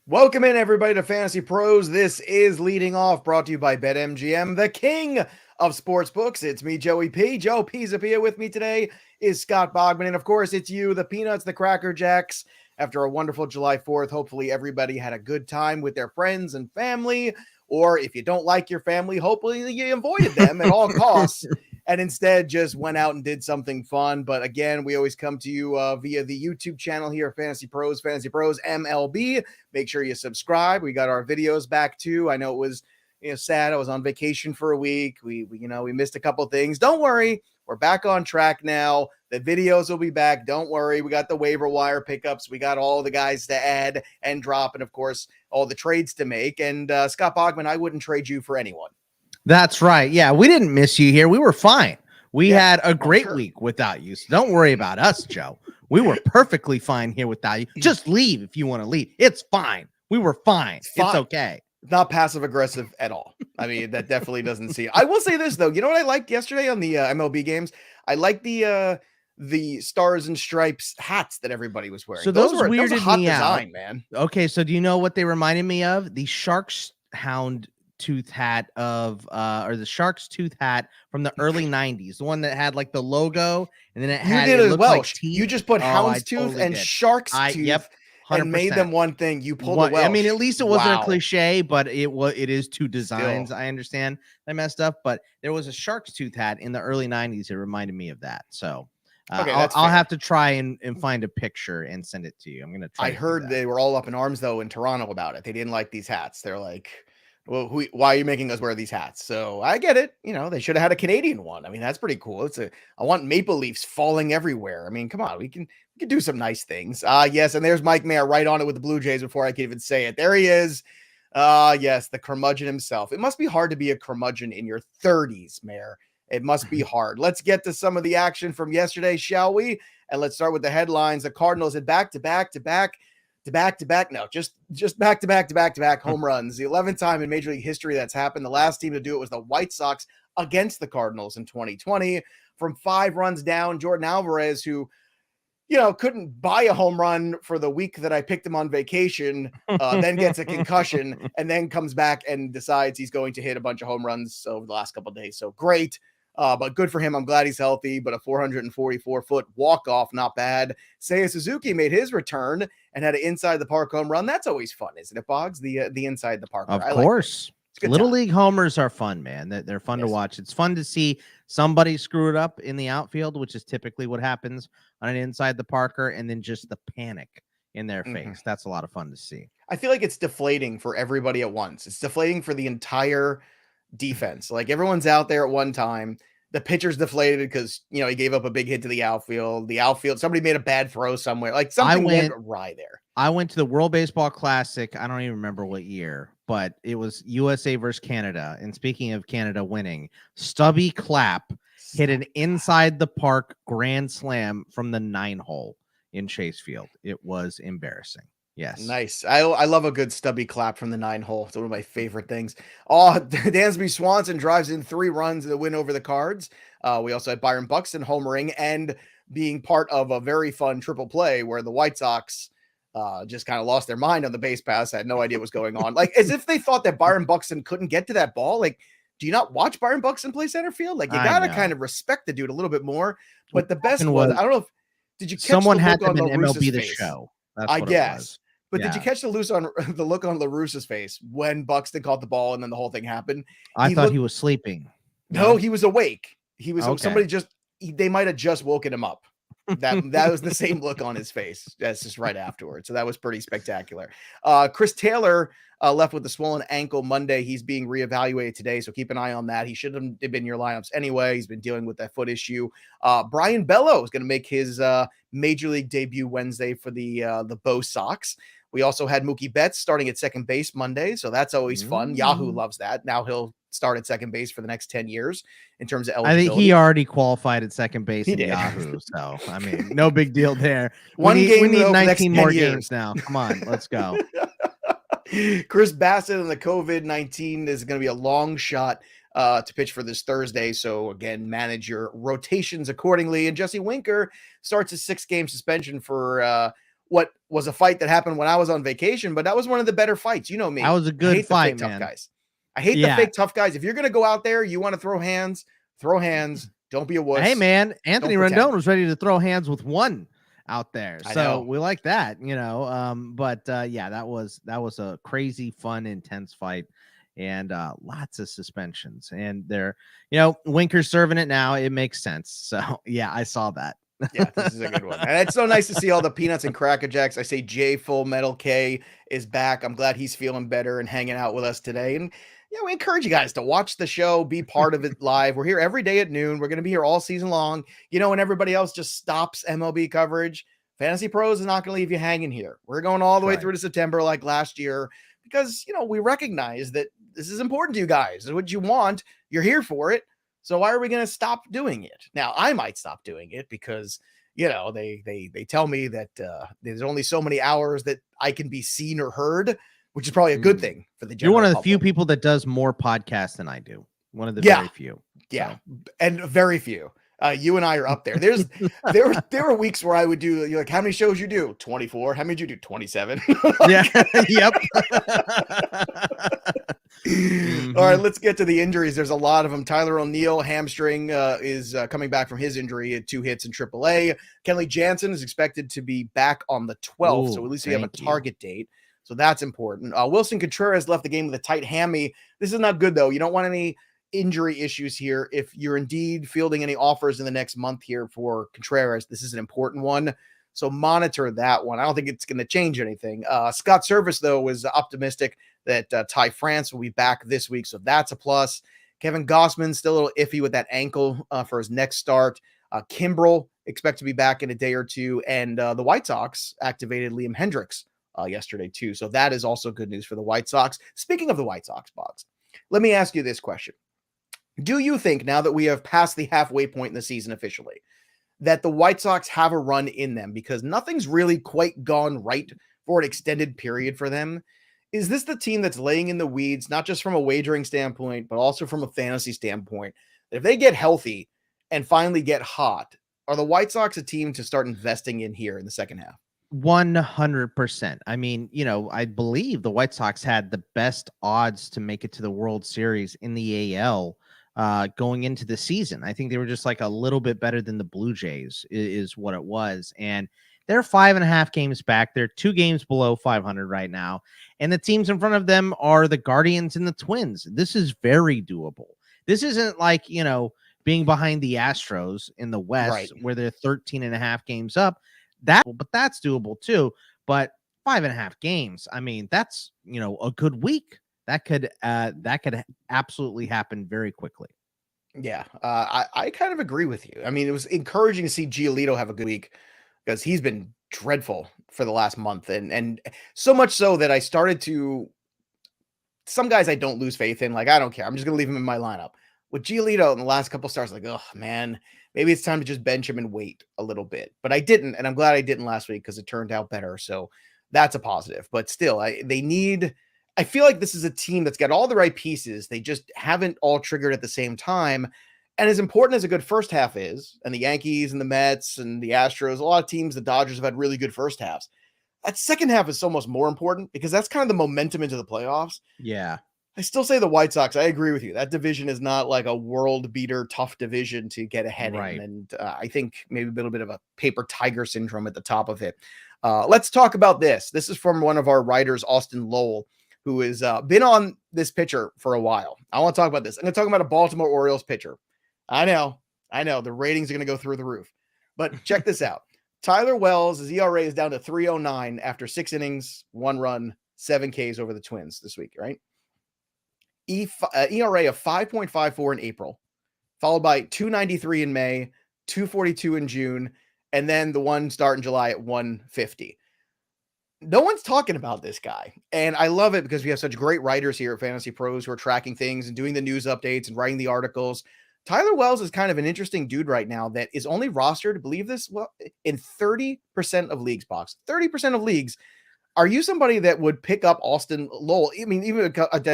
Welcome in, everybody, to Fantasy Pros. This is Leading Off, brought to you by BetMGM, the king of sportsbooks. It's me, Joey P. Joe Pizzapia. With me today is Scott Bogman. And, of course, it's you, the Peanuts, the Cracker Jacks. After a wonderful July 4th, hopefully everybody had a good time with their friends and family. Or if you don't like your family, hopefully you avoided them at all costs and instead just went out and did something fun. But again, we always come to you via the YouTube channel here, Fantasy Pros MLB. Make sure you subscribe. We got our videos back too. I know it was sad. I was on vacation for a week. We missed a couple things. Don't worry. We're back on track now. The videos will be back. Don't worry. We got the waiver wire pickups. We got all the guys to add and drop, and of course, all the trades to make. And Scott Bogman, I wouldn't trade you for anyone. That's right. Yeah, we didn't miss you here. We were fine. We had a great week without you. So don't worry about us, Joe. We were perfectly fine here without you. Just leave if you want to leave. It's fine. We were fine. It's okay. Not passive aggressive at all. I mean, that definitely doesn't seem. I will say this though. You know what I liked yesterday on the MLB games? I liked the Stars and Stripes hats that everybody was wearing. So those weirded that was a hot me design, out, man. Okay, so do you know what they reminded me of? The Sharks hound tooth hat or the Sharks tooth hat from the early 90s, the one that had like the logo and then it had you did as well. Like you just put houndstooth and Shark's tooth. Yep. 100%. And made them one thing. You pulled a Welsh. I mean, at least it wasn't a cliche, but it is two designs. Still. I understand I messed up, but there was a Shark's tooth hat in the early 90s. It reminded me of that. So I'll have to try and find a picture and send it to you. I'm going to try. I heard they were all up in arms, though, in Toronto about it. They didn't like these hats. They're like, well, why are you making us wear these hats? So I get it. They should have had a Canadian one. I mean, that's pretty cool. I want maple leaves falling everywhere. I mean, come on, we can do some nice things. Yes, and there's Mike Mayer right on it with the Blue Jays before I can even say it. There he is. Yes, the curmudgeon himself. It must be hard to be a curmudgeon in your 30s, Mayer. It must be hard. Let's get to some of the action from yesterday, shall we? And let's start with the headlines. The Cardinals had back-to-back home runs. The 11th time in Major League history that's happened. The last team to do it was the White Sox against the Cardinals in 2020. From 5 runs down, Jordan Alvarez, who couldn't buy a home run for the week that I picked him on vacation, then gets a concussion and then comes back and decides he's going to hit a bunch of home runs over the last couple of days. So great. But good for him. I'm glad he's healthy, but a 444-foot walk-off, not bad. Seiya Suzuki made his return and had an inside the park home run. That's always fun, isn't it, Boggs? The inside the park. Of course. Little League homers are fun, man. They're fun to watch. It's fun to see somebody screw it up in the outfield, which is typically what happens on an inside the parker, and then just the panic in their face. That's a lot of fun to see. I feel like it's deflating for everybody at once. It's deflating for the entire defense. Like everyone's out there at one time. The pitcher's deflated because he gave up a big hit to the outfield. Somebody made a bad throw somewhere. Like something went awry there. I went to the World Baseball Classic. I don't even remember what year, but it was USA versus Canada. And speaking of Canada winning, Stubby Clapp hit an inside the park grand slam from the 9-hole in Chase Field. It was embarrassing. Yes. Nice. I love a good Stubby Clap from the 9-hole. It's one of my favorite things. Dansby Swanson drives in 3 runs in the win over the Cards. We also had Byron Buxton homering and being part of a very fun triple play where the White Sox just kind of lost their mind on the base pass. I had no idea what was going on. Like as if they thought that Byron Buxton couldn't get to that ball. Like, do you not watch Byron Buxton play center field? Like you got to kind of respect the dude a little bit more. But the best was, I don't know if, did you catch someone the had look them on in MLB The face? Show. That's I guess. But did you catch the look on LaRussa's face when Buxton caught the ball and then the whole thing happened? I thought he was sleeping. No, he was awake. He was somebody they might have just woken him up. That was the same look on his face. That's just right afterwards. So that was pretty spectacular. Chris Taylor left with a swollen ankle Monday. He's being reevaluated today, so keep an eye on that. He should have been in your lineups anyway. He's been dealing with that foot issue. Brian Bello is going to make his major league debut Wednesday for the Bo Sox. We also had Mookie Betts starting at second base Monday, so that's always fun. Yahoo loves that. Now he'll start at second base for the next 10 years in terms of eligibility. I think he already qualified at second base in Yahoo, so I mean, no big deal there. We need 19 more games now. Come on, let's go. Chris Bassett and the COVID-19 is going to be a long shot to pitch for this Thursday. So again, manage your rotations accordingly. And Jesse Winker starts a 6-game suspension for what was a fight that happened when I was on vacation, but that was one of the better fights. You know me. That was a I good hate fight, the fake man. tough guys. I hate the fake tough guys. If you're going to go out there, you want to throw hands, throw hands. Don't be a wuss. Hey, man, Anthony Don't pretend. Rendon was ready to throw hands with one out there. I So know. we like that, you know. But yeah, that was a crazy, fun, intense fight. And lots of suspensions. And they're, you know, Winker's serving it now. It makes sense. So yeah, I saw that. Yeah, this is a good one. And it's so nice to see all the peanuts and Cracker Jacks. I say J Full Metal K is back. I'm glad he's feeling better and hanging out with us today. And yeah, we encourage you guys to watch the show, be part of it live. We're here every day at noon. We're going to be here all season long. You know, when everybody else just stops MLB coverage, Fantasy Pros is not going to leave you hanging here. We're going all the way through to September like last year because, you know, we recognize that this is important to you guys. It's what you want. You're here for it. So why are we going to stop doing it? Now, I might stop doing it because, you know, they tell me that there's only so many hours that I can be seen or heard, which is probably a good thing for the general You're one of the public. few people that does more podcasts than I do. One of the very few. Yeah, and very few. You and I are up there. There were weeks where I would do, you're like, how many shows you do? 24. How many did you do? 27. Yeah. Yep. All right, let's get to the injuries. There's a lot of them. Tyler O'Neill, hamstring, is coming back from his injury. Had 2 hits in AAA. Kenley Jansen is expected to be back on the 12th, so at least we have a target date. So that's important. Wilson Contreras left the game with a tight hammy. This is not good, though. You don't want any injury issues here. If you're indeed fielding any offers in the next month here for Contreras, this is an important one. So monitor that one. I don't think it's going to change anything. Scott Service, though, was optimistic that Ty France will be back this week. So that's a plus. Kevin Gossman still a little iffy with that ankle for his next start. Kimbrel expect to be back in a day or two. And the White Sox activated Liam Hendricks yesterday too. So that is also good news for the White Sox. Speaking of the White Sox, Boggs, let me ask you this question. Do you think, now that we have passed the halfway point in the season officially, that the White Sox have a run in them because nothing's really quite gone right for an extended period for them? Is this the team that's laying in the weeds, not just from a wagering standpoint, but also from a fantasy standpoint? If they get healthy and finally get hot, are the White Sox a team to start investing in here in the second half? 100%. I mean, you know, I believe the White Sox had the best odds to make it to the World Series in the AL going into the season. I think they were just like a little bit better than the Blue Jays is what it was. And they're 5.5 games back. They're 2 games below 500 right now. And the teams in front of them are the Guardians and the Twins. This is very doable. This isn't like, you know, being behind the Astros in the West where they're 13.5 games up. But that's doable too. But 5.5 games, I mean, that's, you know, a good week. That could absolutely happen very quickly. Yeah, I kind of agree with you. I mean, it was encouraging to see Giolito have a good week because he's been dreadful for the last month. And so much so that I started to, some guys I don't lose faith in. Like, I don't care. I'm just going to leave him in my lineup. With Giolito in the last couple starts, like, oh, man, maybe it's time to just bench him and wait a little bit. But I didn't, and I'm glad I didn't last week because it turned out better. So that's a positive. But still, I feel like this is a team that's got all the right pieces. They just haven't all triggered at the same time. And as important as a good first half is, and the Yankees and the Mets and the Astros, a lot of teams, the Dodgers have had really good first halves. That second half is almost more important because that's kind of the momentum into the playoffs. Yeah. I still say the White Sox. I agree with you. That division is not like a world beater, tough division to get ahead in. And I think maybe a little bit of a paper tiger syndrome at the top of it. Let's talk about this. This is from one of our writers, Austin Lowell, who has been on this pitcher for a while. I want to talk about this. I'm going to talk about a Baltimore Orioles pitcher. I know. The ratings are going to go through the roof. But check this out. Tyler Wells, his ERA is down to 3.09 after 6 innings, 1 run, 7 Ks over the Twins this week, right? ERA of 5.54 in April, followed by 2.93 in May, 2.42 in June, and then the one start in July at 1.50. No one's talking about this guy. And I love it because we have such great writers here at Fantasy Pros who are tracking things and doing the news updates and writing the articles. Tyler Wells is kind of an interesting dude right now that is only rostered, believe this, well, in 30% of leagues, Box. 30% of leagues. Are you somebody that would pick up Austin Lowell? I mean, even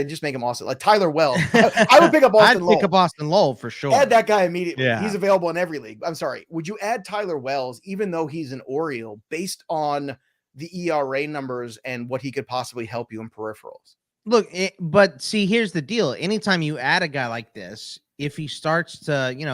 just make him Austin, like Tyler Wells. I would pick up Austin Lowell. I'd pick up Austin Lowell for sure. Add that guy immediately. Yeah. He's available in every league. I'm sorry. Would you add Tyler Wells, even though he's an Oriole, based on the ERA numbers and what he could possibly help you in peripherals. Look, but see, here's the deal. Anytime you add a guy like this, if he starts giving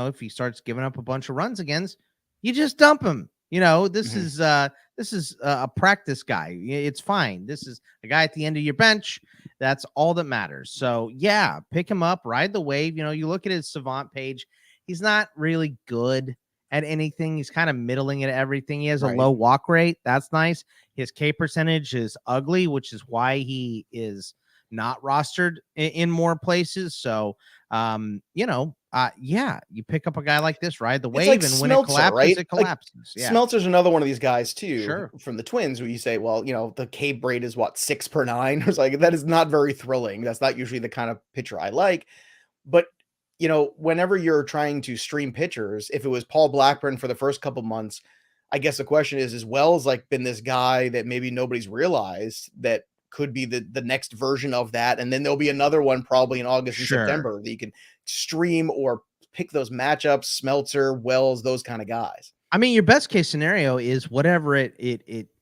up a bunch of runs against, you just dump him. This is a practice guy. It's fine. This is a guy at the end of your bench. That's all that matters. So yeah, pick him up, ride the wave. You look at his Savant page. He's not really good at anything. He's kind of middling at everything. He has a low walk rate. That's nice. His K percentage is ugly, which is why he is not rostered in more places. So, you pick up a guy like this, ride the wave, like and Smeltzer, when it collapses, right? it collapses. Like, Smeltzer's another one of these guys too, from the Twins, where you say, well, the K rate is what, 6/9? It's like, that is not very thrilling. That's not usually the kind of pitcher I like. But whenever you're trying to stream pitchers, if it was Paul Blackburn for the first couple months, I guess the question is Wells like been this guy that maybe nobody's realized that could be the next version of that? And then there'll be another one probably in August and September that you can stream or pick those matchups, Smeltzer, Wells, those kind of guys. I mean, your best case scenario is whatever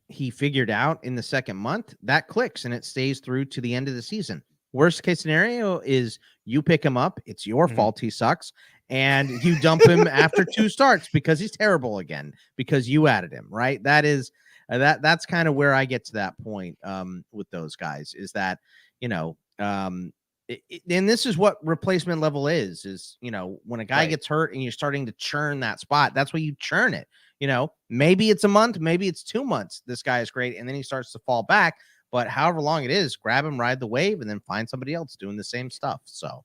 he figured out in the second month, that clicks and it stays through to the end of the season. Worst case scenario is you pick him up. It's your fault. He sucks. And you dump him after 2 starts because he's terrible again, because you added him, right? That is that's kind of where I get to that point with those guys, is that, and this is what replacement level is, when a guy gets hurt and you're starting to churn that spot, that's why you churn it. Maybe it's a month, maybe it's 2 months. This guy is great. And then he starts to fall back. But however long it is, grab him, ride the wave, and then find somebody else doing the same stuff. So,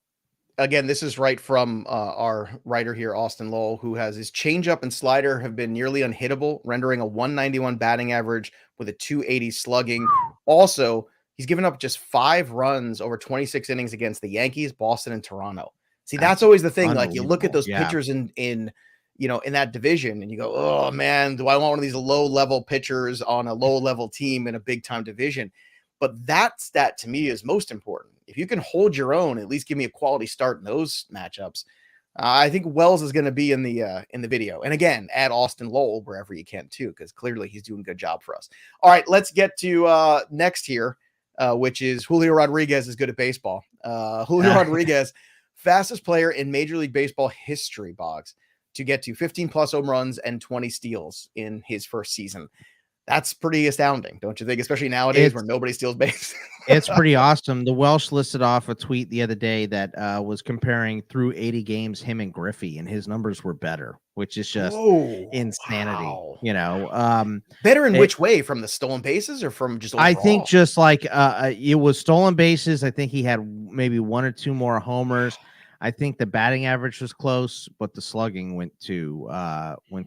again, this is right from our writer here, Austin Lowell, who has his changeup and slider have been nearly unhittable, rendering a 191 batting average with a 280 slugging. Also, he's given up just 5 runs over 26 innings against the Yankees, Boston, and Toronto. See, that's always the thing. Like, you look at those pitchers in that division and you go, oh man, do I want one of these low level pitchers on a low level team in a big time division? But that stat to me is most important. If you can hold your own, at least give me a quality start in those matchups. I think Wells is going to be in the video. And again, add Austin Lowell wherever you can too, because clearly he's doing a good job for us. All right, let's get to next here, which is Julio Rodriguez is good at baseball. Julio Rodriguez, fastest player in Major League Baseball history, Boggs, to get to 15 plus home runs and 20 steals in his first season. That's pretty astounding, don't you think? Especially nowadays where nobody steals base. It's pretty awesome. The Welsh listed off a tweet the other day that was comparing through 80 games him and Griffey, and his numbers were better, which is just insanity. Wow. Better in which way? From the stolen bases or from just overall? I think just like it was stolen bases. I think he had maybe 1 or 2 more homers. I think the batting average was close, but the slugging went to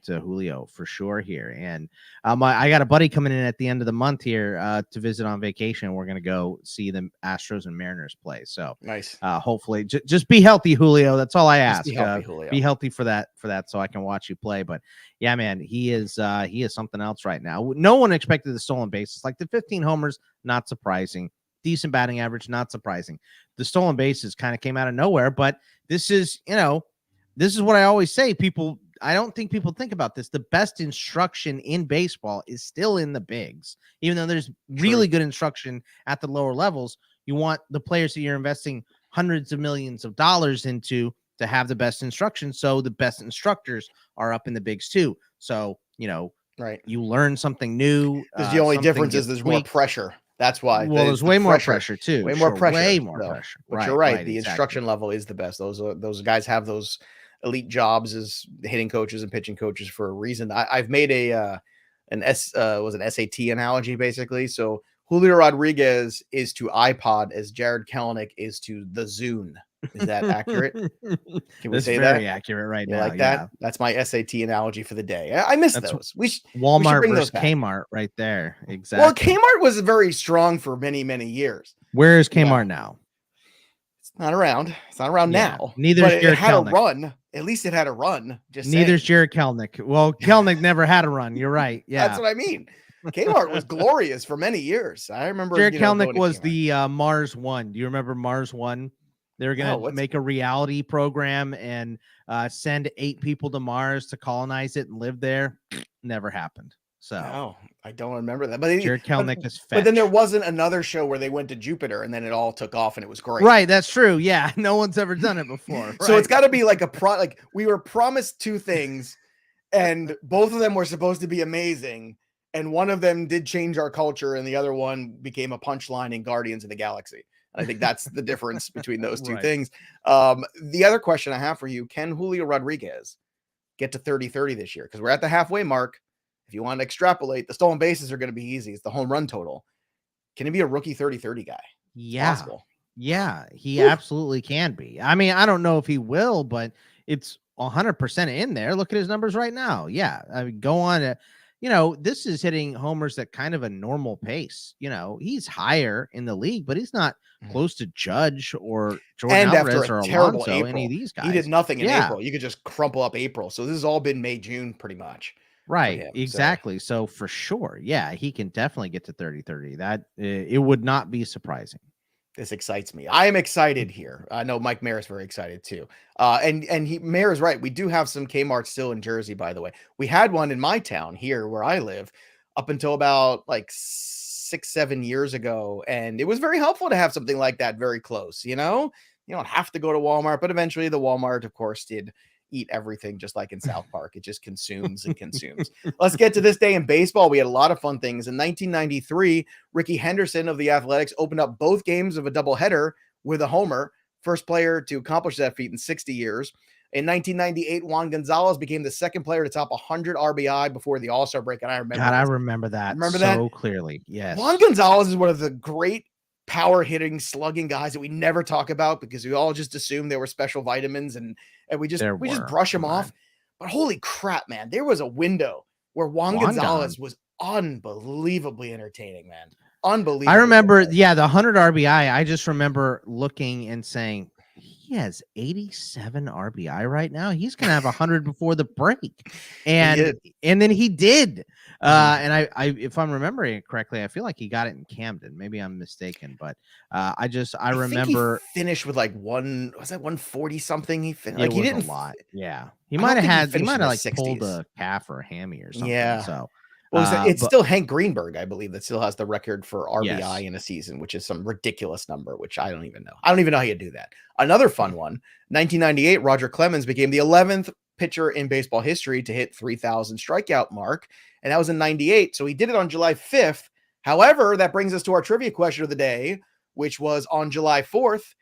Julio for sure here. And I got a buddy coming in at the end of the month here to visit on vacation. We're gonna go see the Astros and Mariners play. So nice. Hopefully, just be healthy, Julio. That's all I ask. Be healthy, Julio. Be healthy for that, so I can watch you play. But yeah, man, he is something else right now. No one expected the stolen bases, like the 15 homers. Not surprising. Decent batting average, not surprising. The stolen bases kind of came out of nowhere, but this is what I always say. I don't think people think about this. The best instruction in baseball is still in the bigs, even though there's really good instruction at the lower levels. You want the players that you're investing hundreds of millions of dollars into to have the best instruction. So the best instructors are up in the bigs too. So, you learn something new. Because the only difference is there's more pressure. That's why. Well, there's way more pressure too. Way more pressure. Way more pressure. But you're right. The instruction level is the best. Those guys have those elite jobs as hitting coaches and pitching coaches for a reason. I've made an SAT analogy basically. So Julio Rodriguez is to iPod as Jared Kelenic is to the Zune. Is that accurate? Can we say that? Very accurate right now. Like that? That's my SAT analogy for the day. I miss those. Walmart versus Kmart right there. Exactly. Well, Kmart was very strong for many, many years. Where is Kmart now? It's not around. It's not around now. Neither is Jared Kelenic. It had a run. At least it had a run. Neither's Jared Kelenic. Well, Kelenic never had a run. You're right. Yeah. That's what I mean. Kmart was glorious for many years. I remember Jared Kelenic was the Mars One. Do you remember Mars One? They were going to make a reality program and send 8 people to Mars to colonize it and live there. Never happened. So No, I don't remember that. But Jared Kelnick is but then there fetch. wasn't another show where they went to Jupiter and then it all took off and it was great. Right, that's true. Yeah, no one's ever done it before. So it's Right. got to be like like we were promised two things, and both of them were supposed to be amazing, and one of them did change our culture, and the other one became a punchline in Guardians of the Galaxy. And I think that's the difference between those two Right. things. The other question I have for you: can Julio Rodriguez get to 30-30 this year? Because we're at the halfway mark. If you want to extrapolate, the stolen bases are going to be easy. It's the home run total. Can he be a rookie 30-30 guy? Yeah. Possible. Yeah, he absolutely can be. I mean, I don't know if he will, but it's 100% in there. Look at his numbers right now. Yeah, I mean, go on. This is hitting homers at kind of a normal pace. He's higher in the league, but he's not close to Judge or Jordan Alvarez or terrible Alonso, any of these guys. He did nothing in April. You could just crumple up April. So this has all been May, June pretty much. Right, exactly. So for sure, yeah, he can definitely get to 30-30. That it would not be surprising. This excites me. I am excited here. I know Mike Mayer is very excited too. And Mayer is right. We do have some Kmart still in Jersey, by the way. We had one in my town here where I live up until about like 6-7 years ago. And it was very helpful to have something like that very close. You don't have to go to Walmart, but eventually the Walmart, of course, did eat everything just like in South Park. It just consumes and consumes. Let's get to this day in baseball. We had a lot of fun things. In 1993, Ricky Henderson of the Athletics opened up both games of a doubleheader with a homer. First player to accomplish that feat in 60 years. In 1998, Juan Gonzalez became the second player to top 100 RBI before the All-Star break. And I remember that so clearly. Yes. Juan Gonzalez is one of the great power hitting, slugging guys that we never talk about because we all just assume they were special vitamins and we just brush them off. But holy crap, man, there was a window where Juan Gonzalez was unbelievably entertaining, man. Unbelievable. I remember, the 100 RBI. I just remember looking and saying, he has 87 RBI right now. He's going to have 100 before the break. And then he did. And I, if I'm remembering it correctly, I feel like he got it in Camden. Maybe I'm mistaken, but I remember he finished with like 140 something. He finished like he didn't a lot. Yeah. He might have like 60s. Pulled a calf or a hammy or something. Yeah. So well, it's still Hank Greenberg, I believe, that still has the record for RBI in a season, which is some ridiculous number, which I don't even know. I don't even know how you do that. Another fun one, 1998, Roger Clemens became the 11th pitcher in baseball history to hit 3,000 strikeout mark, and that was in 98. So he did it on July 5th. However, that brings us to our trivia question of the day, which was on July 4th,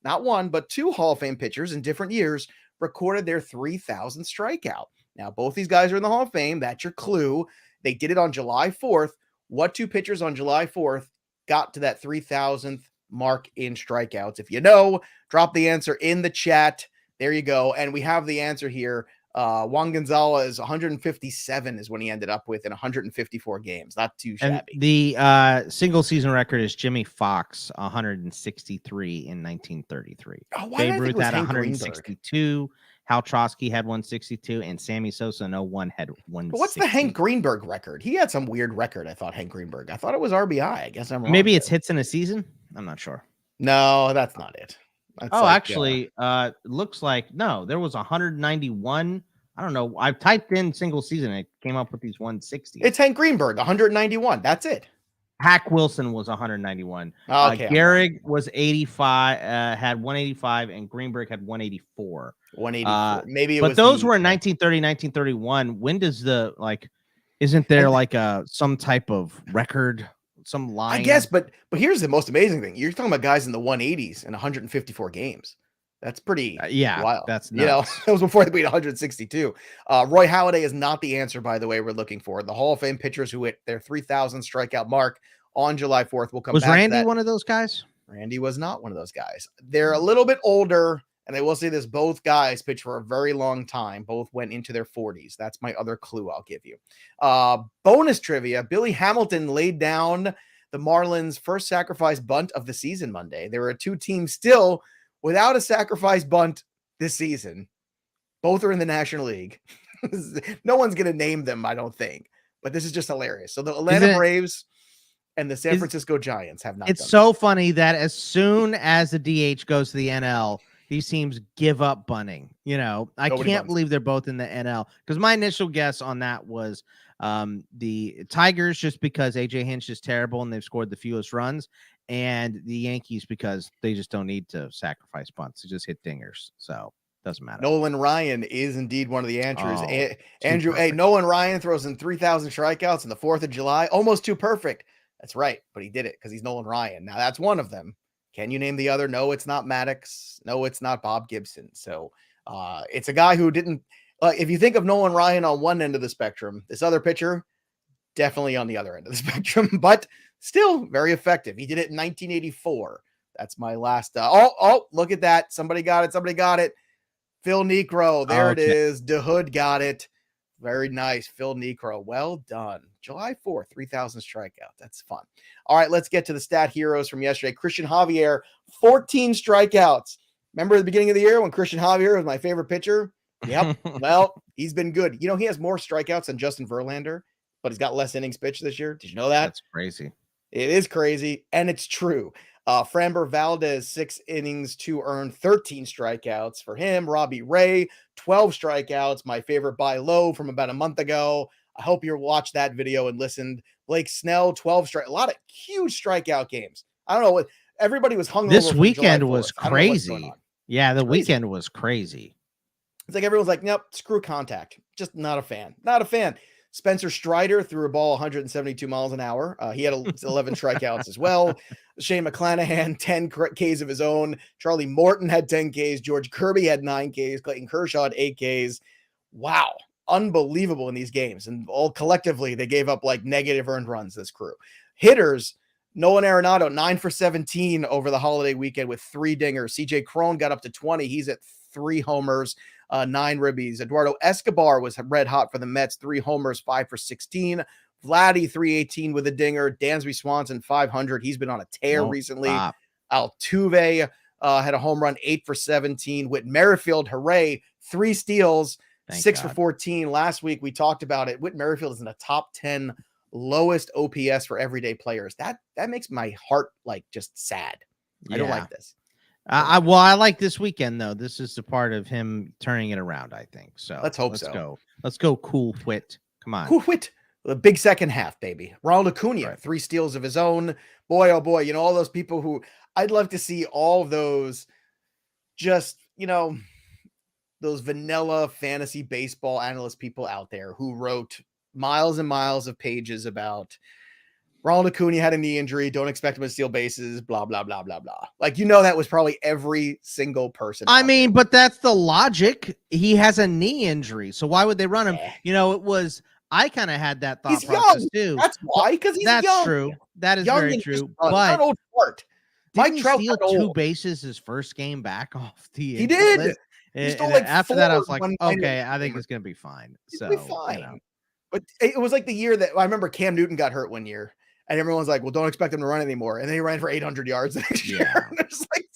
not one, but two Hall of Fame pitchers in different years recorded their 3,000 strikeout. Now, both these guys are in the Hall of Fame. That's your clue. They did it on July 4th. What two pitchers on July 4th got to that 3,000th mark in strikeouts? If you know, drop the answer in the chat. There you go. And we have the answer here. Juan Gonzalez, 157 is when he ended up with in 154 games. Not too shabby. And the single season record is Jimmy Fox, 163 in 1933. Babe Ruth had 162. Hal Trotsky had 162, and Sammy Sosa in 01 had 160. But what's the Hank Greenberg record? He had some weird record, I thought, Hank Greenberg. I thought it was RBI. I guess I'm wrong. Maybe it's hits in a season? I'm not sure. No, that's not it. That's actually, looks like, no, there was 191. I don't know. I typed in single season. And it came up with these 160. It's Hank Greenberg, 191. That's it. Hack Wilson was 191. Okay, Gehrig was 85, had 185, and Greenberg had 184. 184. Maybe it but was those were in 1930, 1931. When does isn't there like some type of record, some line? I guess, but here's the most amazing thing. You're talking about guys in the 180s and 154 games. That's pretty wild. That's nuts. That was before they beat 162. Roy Halladay is not the answer, by the way, we're looking for. The Hall of Fame pitchers who hit their 3,000 strikeout mark on July 4th will come back. Was Randy one of those guys? Randy was not one of those guys. They're a little bit older, and I will say this, both guys pitched for a very long time. Both went into their 40s. That's my other clue I'll give you. Bonus trivia, Billy Hamilton laid down the Marlins' first sacrifice bunt of the season Monday. There were two teams still without a sacrifice bunt this season. Both are in the National League. No one's going to name them, I don't think. But this is just hilarious. So the Atlanta Braves and the San Francisco Giants have not. It's so funny that as soon as the DH goes to the NL, these teams give up bunting. You know, I Nobody can't bunts. believe they're both in the NL, because my initial guess on that was the Tigers, just because AJ Hinch is terrible and they've scored the fewest runs, and the Yankees because they just don't need to sacrifice bunts. They just hit dingers. So doesn't matter. Nolan Ryan is indeed one of the answers. Oh, Andrew, perfect. Nolan Ryan throws in 3,000 strikeouts on the 4th of July. Almost too perfect. That's right. But he did it because he's Nolan Ryan. Now, that's one of them. Can you name the other? No, it's not Maddox. No, it's not Bob Gibson. So it's a guy who didn't. If you think of Nolan Ryan on one end of the spectrum, this other pitcher, definitely on the other end of the spectrum, but still very effective. He did it in 1984. That's my last. Look at that. Somebody got it. Somebody got it. Phil Necro. There it is. DeHood got it. Very nice. Phil Necro. Well done. July 4th, 3,000 strikeout. That's fun. All right, let's get to the stat heroes from yesterday. Christian Javier, 14 strikeouts. Remember at the beginning of the year when Christian Javier was my favorite pitcher? Yep. Well, he's been good. You know, he has more strikeouts than Justin Verlander, but he's got less innings pitched this year. Did you know that? That's crazy. It is crazy, and it's true. Framber Valdez, 6 innings, 2 earned, 13 strikeouts for him. Robbie Ray, 12 strikeouts. My favorite buy low from about a month ago. I hope you watched that video and listened. Blake Snell, 12 strike. A lot of huge strikeout games. I don't know what everybody was hung. This weekend was crazy. Yeah, the weekend was crazy. It's like everyone's like, nope, screw contact. Just not a fan. Not a fan. Spencer Strider threw a ball 172 miles an hour. He had 11 strikeouts as well. Shane McClanahan, 10 Ks of his own. Charlie Morton had 10 Ks. George Kirby had 9 Ks. Clayton Kershaw had 8 Ks. Wow. Unbelievable in these games. And all collectively, they gave up like negative earned runs, this crew. Hitters, Nolan Arenado, 9 for 17 over the holiday weekend with 3 dingers. CJ Cron got up to 20. He's at 3 homers. 9 ribbies. Eduardo Escobar was red hot for the Mets, 3 homers, 5 for 16. Vladdy, 318 with a dinger. Dansby Swanson, 500. He's been on a tear recently. Stop. Altuve had a home run, 8 for 17. Whit Merrifield, hooray, 3 steals, Thank 6 God. for 14. Last week we talked about it. Whit Merrifield is in the top 10 lowest OPS for everyday players. That makes my heart like just sad. Yeah. I don't like this. I like this weekend though. This is the part of him turning it around, I think. So let's hope Let's go, cool Whit. Come on. Cool Whit. The big second half, baby. Ronald Acuna, 3 steals of his own. Boy, oh boy, you know, all those people who I'd love to see all of those just, you know, those vanilla fantasy baseball analyst people out there who wrote miles and miles of pages about Ronald Acuna had a knee injury. Don't expect him to steal bases. Blah, blah, blah, blah, blah. Like, you know, that was probably every single person. I mean, but that's the logic. He has a knee injury. So why would they run him? Yeah. You know, I kind of had that thought he's process young. too. That's why, because he's that's young. True. That is young very true. But But old Fart. Mike Trout steal 2 bases his first game back off the He did. List. He stole and like after 4 that, I was like, okay, I think it's gonna be fine. It'll be fine. You know. But it was like the year that I remember Cam Newton got hurt one year. And everyone's like, well, don't expect him to run anymore. And then he ran for 800 yards the next year. It's like,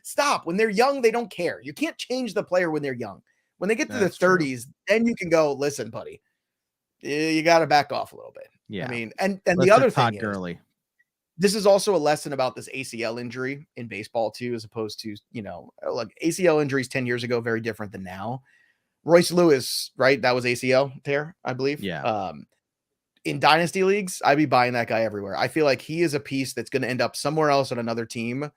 stop. When they're young, they don't care. You can't change the player when they're young. When they get to the 30s, then you can go, listen, buddy, you got to back off a little bit. Yeah. I mean, and the other thing is, this is also a lesson about this ACL injury in baseball too, as opposed to, you know, like ACL injuries 10 years ago, very different than now. Royce Lewis, right? That was ACL tear, I believe. Yeah. In dynasty leagues, I'd be buying that guy everywhere. I feel like he is a piece that's going to end up somewhere else on another team,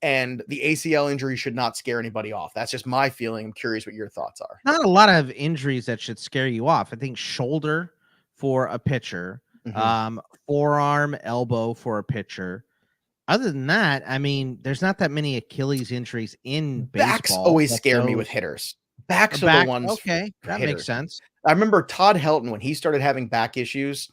and the ACL injury should not scare anybody off. That's just my feeling. I'm curious what your thoughts are. Not a lot of injuries that should scare you off. I think shoulder for a pitcher, forearm, elbow for a pitcher. Other than that, I mean, there's not that many Achilles injuries in baseball. Backs always scare me with hitters. Backs are the ones. Okay, that makes sense. I remember Todd Helton, when he started having back issues,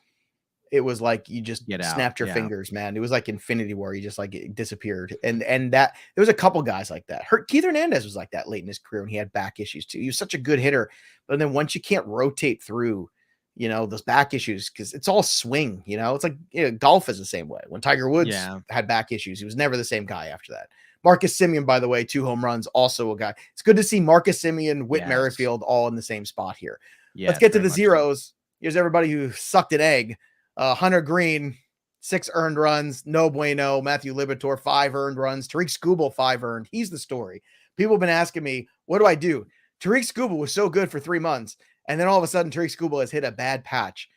it was like you just snapped your fingers, man. It was like Infinity War. You just like it disappeared. And that there was a couple guys like that. Keith Hernandez was like that late in his career when he had back issues too. He was such a good hitter. But then once you can't rotate through, you know, those back issues, because it's all swing, you know, it's like, you know, golf is the same way. When Tiger Woods had back issues, he was never the same guy after that. Marcus Semien, by the way, 2 home runs, also a guy. It's good to see Marcus Semien, Whit Merrifield all in the same spot here. Let's get to the zeros. So. Here's everybody who sucked an egg. Hunter Green, 6 earned runs. No bueno. Matthew Libator, 5 earned runs. Tariq Skubal, 5 earned. He's the story. People have been asking me, what do I do? Tariq Skubal was so good for 3 months, and then all of a sudden Tariq Skubal has hit a bad patch.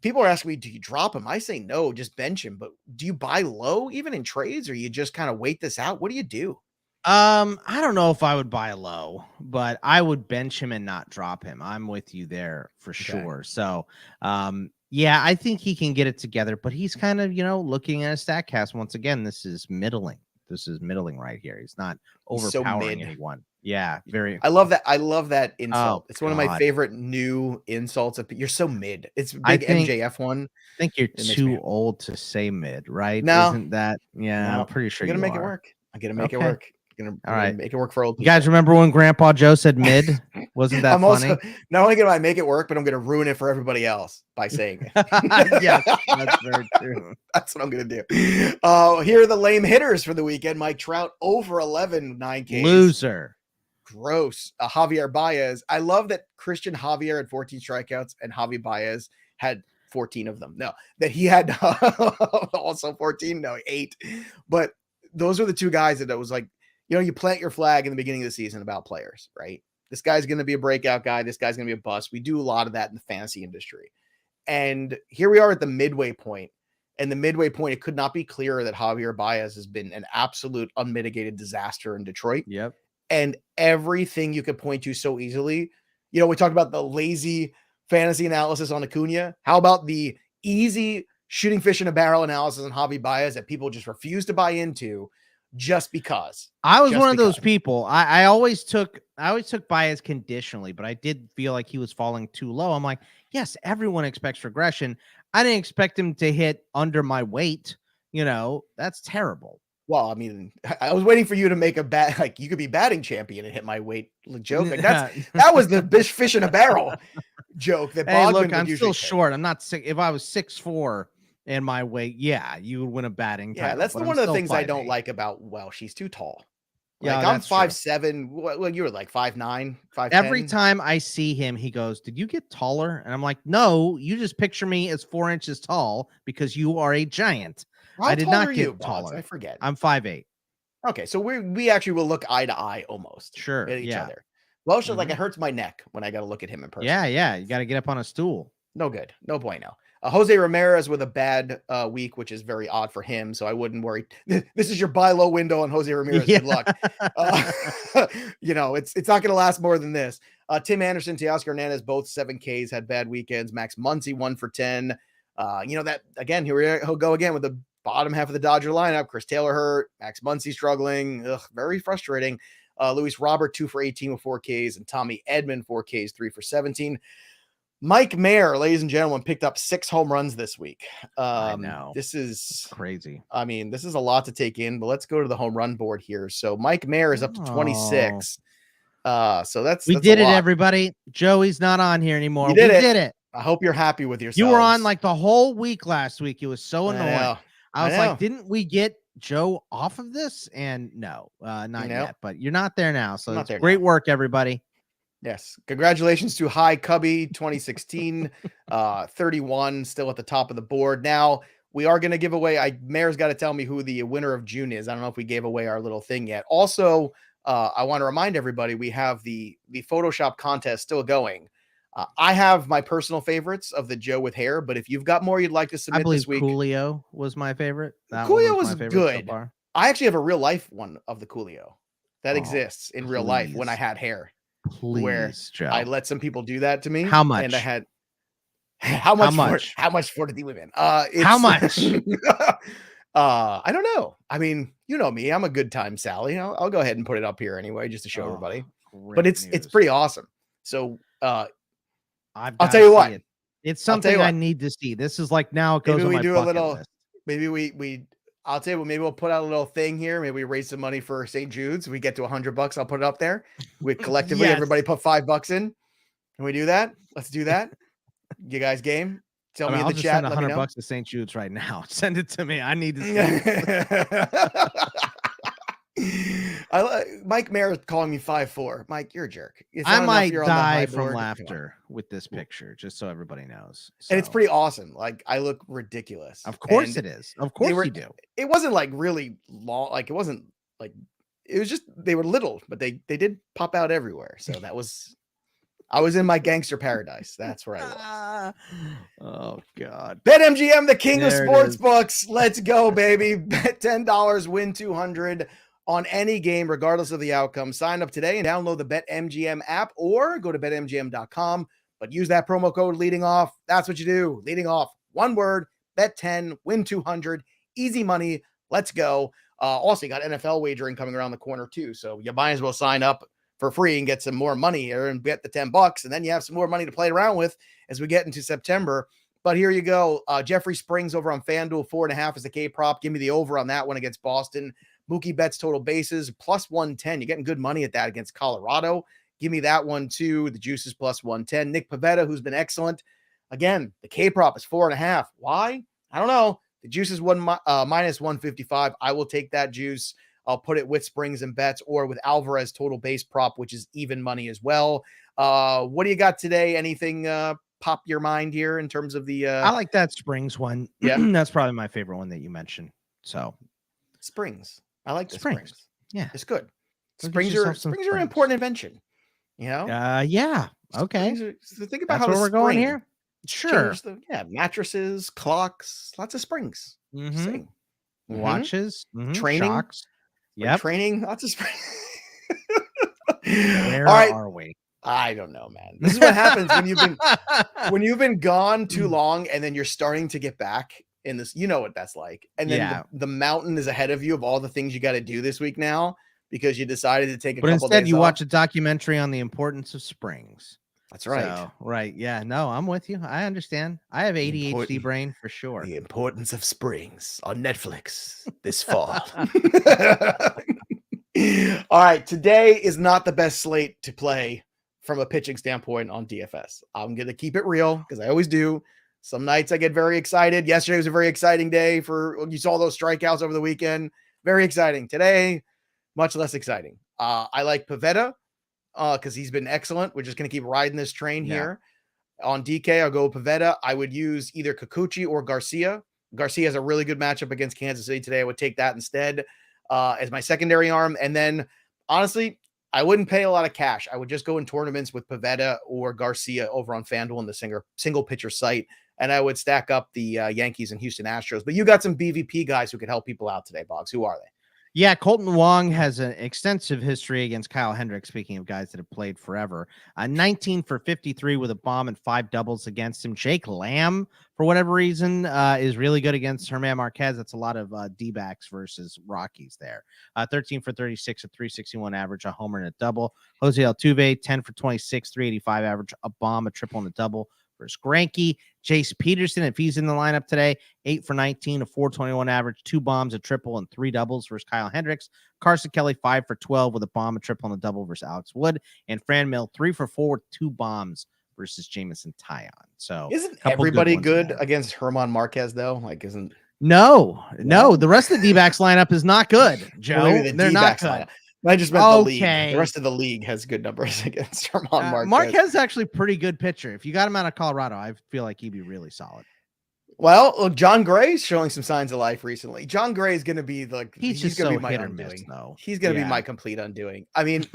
People are asking me, do you drop him? I say no, just bench him. But do you buy low even in trades, or you just kind of wait this out? What do you do? I don't know if I would buy low, but I would bench him and not drop him. I'm with you there for sure. So, yeah, I think he can get it together, but he's kind of, looking at a StatCast once again. This is middling. Right here. He's not overpowering anyone. Yeah, very. I love that. I love that insult. Oh, it's one of my favorite new insults. You're so mid. It's a big MJF one. I think you're too old to say mid, right? No, isn't that? Yeah, no, I'm pretty sure I'm gonna you make it work. I'm gonna make it work. All right, make it work for old people. You guys remember when Grandpa Joe said mid? Wasn't that funny? Also not only gonna make it work, but I'm gonna ruin it for everybody else by saying it. Yes, that's very true. That's what I'm gonna do. Here are the lame hitters for the weekend. Mike Trout over 11, 9K. Loser. Gross. Javier Baez. I love that Christian Javier had 14 strikeouts and Javi Baez had 14 of them. No, that he had also 14. No, 8. But those are the two guys that was like, you plant your flag in the beginning of the season about players, right? This guy's going to be a breakout guy. This guy's going to be a bust. We do a lot of that in the fantasy industry. And here we are at the midway point. And the midway point, it could not be clearer that Javier Baez has been an absolute unmitigated disaster in Detroit. Yep. And everything you could point to so easily. We talked about the lazy fantasy analysis on Acuna. How about the easy shooting fish in a barrel analysis on Javi Baez that people just refuse to buy into? Just because I was one of those people. I always took Baez conditionally, but I did feel like he was falling too low. I'm like, yes, everyone expects regression. I didn't expect him to hit under my weight. That's terrible. Well, I mean, I was waiting for you to make a bat, like you could be batting champion and hit my weight joke. Like that was the fish in a barrel joke. That look, I'm still short. I'm not sick. If I was 6'4" and my weight, yeah, you would win a batting title. Yeah, that's one of the things I don't like about, she's too tall. Like I'm 5'7". Well, you were like 5'9", 5'10". Every time I see him, he goes, "Did you get taller?" And I'm like, "No, you just picture me as 4 inches tall because you are a giant." I did not get taller. I forget. I'm 5'8". Okay, so we actually will look eye to eye almost. Sure, at each other. Well, like it hurts my neck when I got to look at him in person. Yeah, you got to get up on a stool. No good. No bueno. Jose Ramirez with a bad week, which is very odd for him, so I wouldn't worry. This is your buy low window on Jose Ramirez. Good luck. It's not going to last more than this. Tim Anderson, Teoscar Hernandez, both 7Ks, had bad weekends. Max Muncy, 1 for 10. That again, he'll go again with the bottom half of the Dodger lineup. Chris Taylor hurt. Max Muncy struggling. Very frustrating. Luis Robert, 2 for 18 with 4Ks, and Tommy Edman, 4Ks, 3 for 17. Mike Mayer, ladies and gentlemen, picked up 6 home runs this week. I know. This is crazy. I mean, this is a lot to take in, but let's go to the home run board here. So Mike Mayer is up to 26. So that's did it, everybody. Joey's not on here anymore. We did it. I hope you're happy with yourself. You were on like the whole week last week. It was so annoying. I was like, didn't we get Joe off of this? And no, not yet. But you're not there now. So it's great work, everybody. Yes. Congratulations to Hi Cubby 2016, 31, still at the top of the board. Now we are going to give away. Mayor's got to tell me who the winner of June is. I don't know if we gave away our little thing yet. Also, I want to remind everybody, we have the Photoshop contest still going. I have my personal favorites of the Joe with hair, but if you've got more you'd like to submit this week. Coolio was my favorite. Coolio was good. So I actually have a real life one of the Coolio that exists in real life when I had hair. Please, Joe. I let some people do that to me. How much? And I had how much for did he live in? How much? I don't know. I mean, you know me. I'm a good time Sally. I'll go ahead and put it up here anyway, just to show everybody. But it's pretty awesome. So I'll tell you what. It's something I need to see. This is like now it goes on my bucket list. Maybe I'll tell you what, maybe we'll put out a little thing here. Maybe we raise some money for St. Jude's. We get to $100. I'll put it up there. We collectively, everybody put $5 in. Can we do that? Let's do that. You guys game? Tell me in the chat. I'll send $100 to St. Jude's right now. Send it to me. I need to see Mike Mayer calling me 5'4". Mike, you're a jerk. I might die from laughter with this picture, just so everybody knows. And it's pretty awesome. Like, I look ridiculous. Of course it is. Of course you do. It wasn't like really long. Like, it wasn't like it was just they were little, but they did pop out everywhere. So I was in my gangster paradise. That's where I was. Oh God. BetMGM, the king of There it sports is. books. Let's go, baby. Bet $10, win 200 on any game, regardless of the outcome. Sign up today and download the BetMGM app or go to betmgm.com. But use that promo code leading off. That's what you do. Leading off. One word, bet 10, win 200. Easy money. Let's go. Also, you got NFL wagering coming around the corner too. So you might as well sign up for free and get some more money here and bet the $10. And then you have some more money to play around with as we get into September. But here you go. Jeffrey Springs over on FanDuel, 4.5 is the K prop. Give me the over on that one against Boston. Mookie Betts total bases, plus 110. You're getting good money at that against Colorado. Give me that one too. The juice is plus 110. Nick Pivetta, who's been excellent. Again, the K prop is 4.5. Why? I don't know. The juice is minus 155. I will take that juice. I'll put it with Springs and Betts or with Alvarez total base prop, which is even money as well. What do you got today? Anything pop your mind here in terms of the I like that Springs one. Yeah. That's probably my favorite one that you mentioned. So Springs. I like the Springs. Yeah. It's good. Go get Springs yourself some are an Springs. important invention. You know? Yeah. Okay. So think about That's how where we're going here. Sure. Mattresses, clocks, lots of springs. Mhm. Watches, Training. shocks. Yep. Training, lots of springs. Where All right. are we? I don't know, man. This is what happens when you've been gone too long and then you're starting to get back in this. You know what that's like. And then the mountain is ahead of you of all the things you got to do this week now because you decided to take a couple days off. But instead you watch a documentary on the importance of springs. That's right. So, right. Yeah. No, I'm with you. I understand. I have ADHD brain for sure. The importance of springs on Netflix this fall. All right. Today is not the best slate to play from a pitching standpoint on DFS. I'm going to keep it real because I always do. Some nights I get very excited. Yesterday was a very exciting day you saw those strikeouts over the weekend. Very exciting. Today, much less exciting. I like Pivetta because he's been excellent. We're just going to keep riding this train here. On DK, I'll go Pivetta. I would use either Kikuchi or Garcia. Garcia has a really good matchup against Kansas City today. I would take that instead as my secondary arm. And then, honestly, I wouldn't pay a lot of cash. I would just go in tournaments with Pivetta or Garcia over on FanDuel in the single pitcher site. And I would stack up the Yankees and Houston Astros. But you got some BVP guys who could help people out today, Boggs. Who are they? Yeah, Colton Wong has an extensive history against Kyle Hendricks, speaking of guys that have played forever. 19 for 53 with a bomb and 5 doubles against him. Jake Lamb, for whatever reason, is really good against German Marquez. That's a lot of D-backs versus Rockies there. 13 for 36, a 361 average, a homer and a double. Jose Altuve, 10 for 26, 385 average, a bomb, a triple and a double versus Greinke. Chase Peterson, if he's in the lineup today, 8 for 19, a 421 average, 2 bombs, a triple, and 3 doubles versus Kyle Hendricks. Carson Kelly, 5 for 12 with a bomb, a triple, and a double versus Alex Wood. And Fran Mill, 3 for 4 with 2 bombs versus Jamison Tyon. So isn't everybody good against German Marquez though? No. The rest of the D-backs lineup is not good, Joe. Well, they're not good. Lineup. I just meant the league. The rest of the league has good numbers against German Marquez. Marquez is actually a pretty good pitcher. If you got him out of Colorado, I feel like he'd be really solid. Well, look, John Gray's showing some signs of life recently. John Gray is going to be he's going to be my undoing. He's going to be my complete undoing. I mean,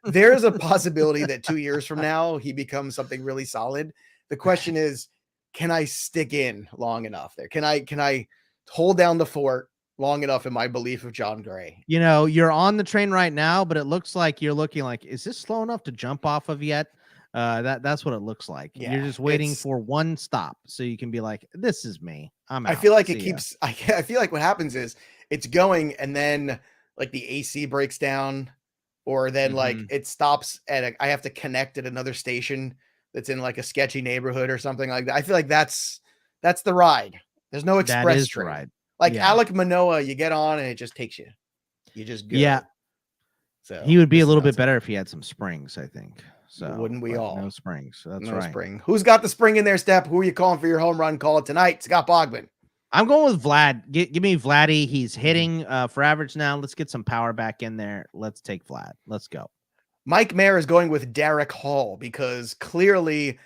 there's a possibility that 2 years from now he becomes something really solid. The question is, can I stick in long enough there? Can I hold down the fort long enough in my belief of John Gray? You know, you're on the train right now, but it looks like you're looking like, is this slow enough to jump off of yet? That's what it looks like. Yeah, you're just waiting for one stop so you can be like, this is me. I'm out. I feel like I feel like what happens is it's going and then like the AC breaks down or then like it stops at I have to connect at another station that's in like a sketchy neighborhood or something like that. I feel like that's the ride. There's no express train. Ride. Like Alek Manoah, you get on and it just takes you. You just go. Yeah. So he would be a little bit better if he had some springs, I think. So wouldn't we all? No springs. So that's no right. Spring. Who's got the spring in their step? Who are you calling for your home run call tonight? Scott Bogman. I'm going with Vlad. Give me Vladdy. He's hitting for average now. Let's get some power back in there. Let's take Vlad. Let's go. Mike Mayer is going with Derek Hall because clearly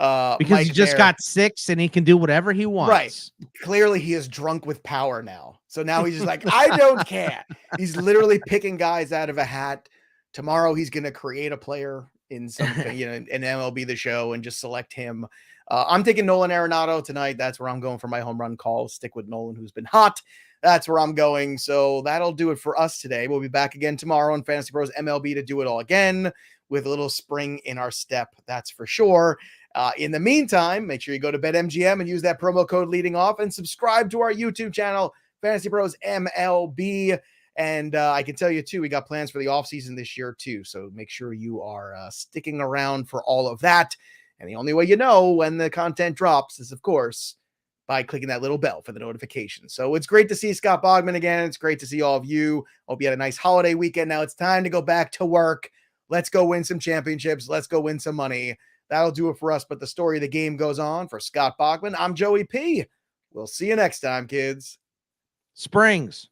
Because Mike he just there. got 6 and he can do whatever he wants. Right. Clearly he is drunk with power now. So now he's just like, I don't care. He's literally picking guys out of a hat. Tomorrow he's going to create a player in something, in MLB The Show and just select him. I'm taking Nolan Arenado tonight. That's where I'm going for my home run call. Stick with Nolan, who's been hot. That's where I'm going. So that'll do it for us today. We'll be back again tomorrow on Fantasy Pros MLB to do it all again with a little spring in our step. That's for sure. In the meantime, make sure you go to BetMGM and use that promo code leading off and subscribe to our YouTube channel, Fantasy Pros MLB. And I can tell you too, we got plans for the offseason this year too. So make sure you are sticking around for all of that. And the only way you know when the content drops is, of course, by clicking that little bell for the notification. So it's great to see Scott Bogman again. It's great to see all of you. Hope you had a nice holiday weekend. Now it's time to go back to work. Let's go win some championships. Let's go win some money. That'll do it for us. But the story of the game goes on. For Scott Bogman, I'm Joey P. We'll see you next time, kids. Springs.